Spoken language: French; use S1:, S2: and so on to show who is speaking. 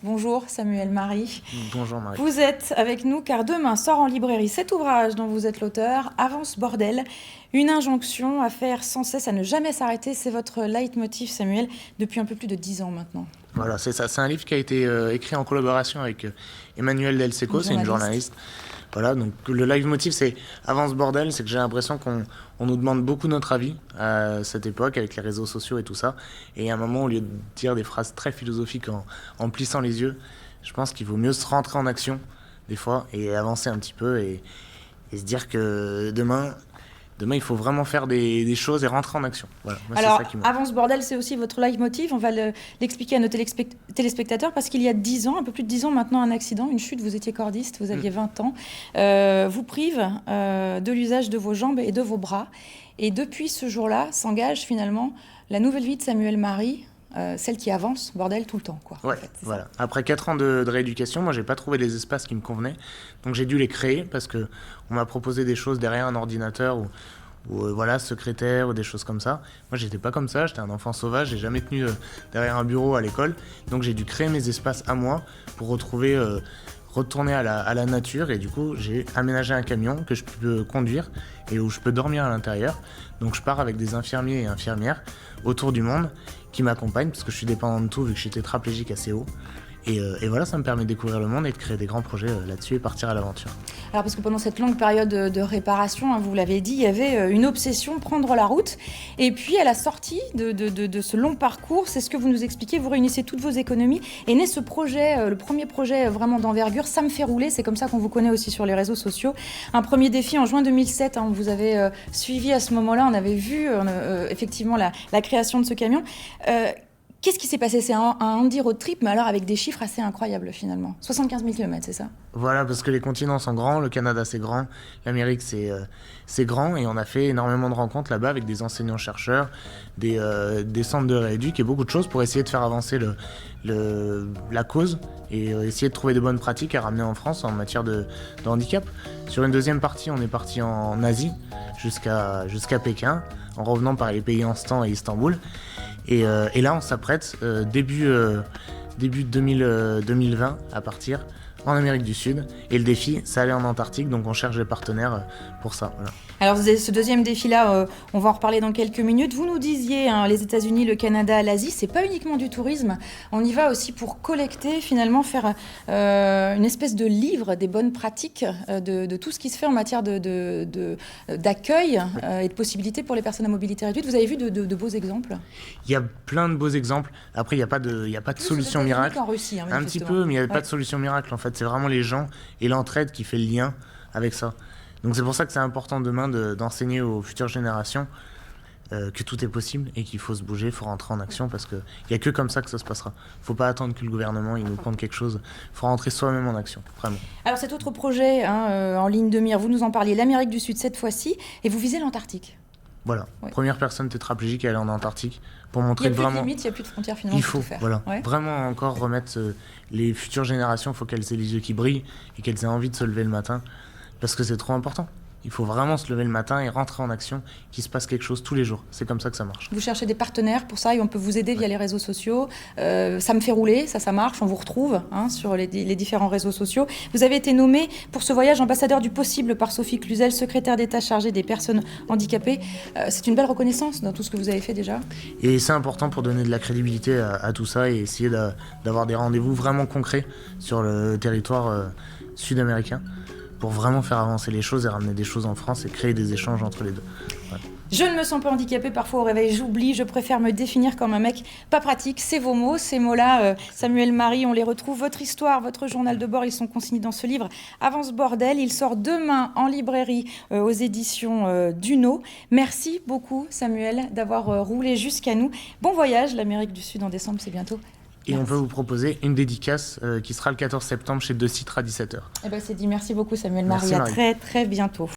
S1: Bonjour Samuel Marie.
S2: Bonjour Marie.
S1: Vous êtes avec nous car demain sort en librairie cet ouvrage dont vous êtes l'auteur, Avance bordel, une injonction à faire sans cesse, à ne jamais s'arrêter. C'est votre leitmotiv Samuel depuis un peu plus de 10 ans maintenant.
S2: Voilà, c'est ça. C'est un livre qui a été écrit en collaboration avec Emmanuelle Del Secco, c'est une journaliste. Voilà, donc le leitmotiv c'est Avance bordel, c'est que j'ai l'impression qu'on nous demande beaucoup notre avis à cette époque avec les réseaux sociaux et tout ça. Et à un moment, au lieu de dire des phrases très philosophiques en plissant les yeux, je pense qu'il vaut mieux se rentrer en action des fois et avancer un petit peu et se dire que demain, il faut vraiment faire des choses et rentrer en action. Voilà, moi,
S1: alors,
S2: c'est ça qui me...
S1: Avance bordel, c'est aussi votre leitmotiv. On va l'expliquer à nos téléspectateurs parce qu'il y a 10 ans, un peu plus de 10 ans maintenant, un accident, une chute. Vous étiez cordiste, vous aviez 20 ans. Vous prive de l'usage de vos jambes et de vos bras. Et depuis ce jour-là, s'engage finalement la nouvelle vie de Samuel Marie, celle qui avance, bordel, tout le temps, quoi.
S2: Ouais,
S1: en fait,
S2: voilà. Après 4 ans de rééducation, moi, j'ai pas trouvé les espaces qui me convenaient. Donc, j'ai dû les créer parce que on m'a proposé des choses derrière un ordinateur ou voilà, secrétaire ou des choses comme ça. Moi, j'étais pas comme ça. J'étais un enfant sauvage. J'ai jamais tenu derrière un bureau à l'école. Donc, j'ai dû créer mes espaces à moi pour retourner à la nature. Et du coup, j'ai aménagé un camion que je peux conduire et où je peux dormir à l'intérieur. Donc, je pars avec des infirmiers et infirmières autour du monde qui m'accompagnent parce que je suis dépendant de tout vu que je suis tétraplégique assez haut. Et voilà, ça me permet de découvrir le monde et de créer des grands projets là-dessus et partir à l'aventure.
S1: Alors parce que pendant cette longue période de réparation, hein, vous l'avez dit, il y avait une obsession, prendre la route. Et puis à la sortie de ce long parcours, c'est ce que vous nous expliquez, vous réunissez toutes vos économies et naît ce projet, le premier projet vraiment d'envergure, Ça me fait rouler, c'est comme ça qu'on vous connaît aussi sur les réseaux sociaux. Un premier défi en juin 2007, hein, on vous avait suivi à ce moment-là, on avait vu effectivement la création de ce camion. Qu'est-ce qui s'est passé? C'est un Andy road trip, mais alors avec des chiffres assez incroyables finalement. 75 000 km, c'est ça?
S2: Voilà, parce que les continents sont grands, le Canada c'est grand, l'Amérique c'est grand, et on a fait énormément de rencontres là-bas avec des enseignants-chercheurs, des centres de rééduc et beaucoup de choses pour essayer de faire avancer la cause et essayer de trouver de bonnes pratiques à ramener en France en matière de handicap. Sur une deuxième partie, on est parti en Asie jusqu'à Pékin, en revenant par les pays en Stan et Istanbul. Et là, on s'apprête début 2020 à partir en Amérique du Sud. Et le défi, c'est aller en Antarctique, donc on cherche des partenaires pour ça. Voilà.
S1: Alors ce deuxième défi-là, on va en reparler dans quelques minutes. Vous nous disiez, hein, les États-Unis, le Canada, l'Asie, c'est pas uniquement du tourisme. On y va aussi pour collecter, finalement, faire une espèce de livre des bonnes pratiques de tout ce qui se fait en matière d'accueil et de possibilités pour les personnes à mobilité réduite. Vous avez vu de beaux exemples?
S2: Il y a plein de beaux exemples. Après, il n'y a pas de solution miracle.
S1: En Russie, hein,
S2: un petit peu, mais il n'y a pas de solution miracle. En fait, c'est vraiment les gens et l'entraide qui fait le lien avec ça. Donc c'est pour ça que c'est important demain d'enseigner aux futures générations que tout est possible et qu'il faut se bouger, il faut rentrer en action parce qu'il n'y a que comme ça que ça se passera. Il ne faut pas attendre que le gouvernement il nous prenne quelque chose, il faut rentrer soi-même en action, vraiment.
S1: Alors cet autre projet en ligne de mire, vous nous en parliez, l'Amérique du Sud cette fois-ci, et vous visez l'Antarctique.
S2: Voilà, première personne tétraplégique à aller en Antarctique pour montrer que
S1: Il
S2: vraiment...
S1: n'y a plus de limite, il n'y a plus de frontières finalement.
S2: Il faut voilà, vraiment encore remettre les futures générations, il faut qu'elles aient les yeux qui brillent et qu'elles aient envie de se lever le matin parce que c'est trop important. Il faut vraiment se lever le matin et rentrer en action, qu'il se passe quelque chose tous les jours. C'est comme ça que ça marche.
S1: Vous cherchez des partenaires pour ça et on peut vous aider via les réseaux sociaux. Ça me fait rouler, ça marche, on vous retrouve sur les différents réseaux sociaux. Vous avez été nommé pour ce voyage ambassadeur du possible par Sophie Cluzel, secrétaire d'État chargée des personnes handicapées. C'est une belle reconnaissance dans tout ce que vous avez fait déjà.
S2: Et c'est important pour donner de la crédibilité à tout ça et essayer d'avoir des rendez-vous vraiment concrets sur le territoire sud-américain, pour vraiment faire avancer les choses et ramener des choses en France et créer des échanges entre les deux. Voilà.
S1: Je ne me sens pas handicapée, parfois au réveil j'oublie, je préfère me définir comme un mec pas pratique. C'est vos mots, ces mots-là, Samuel Marie, on les retrouve. Votre histoire, votre journal de bord, ils sont consignés dans ce livre Avance bordel. Il sort demain en librairie aux éditions Duno. Merci beaucoup Samuel d'avoir roulé jusqu'à nous. Bon voyage, l'Amérique du Sud en décembre, c'est bientôt.
S2: Et on peut vous proposer une dédicace qui sera le 14 septembre chez De Citre à 17h.
S1: Eh ben c'est dit, merci beaucoup Samuel Marie, à très très bientôt.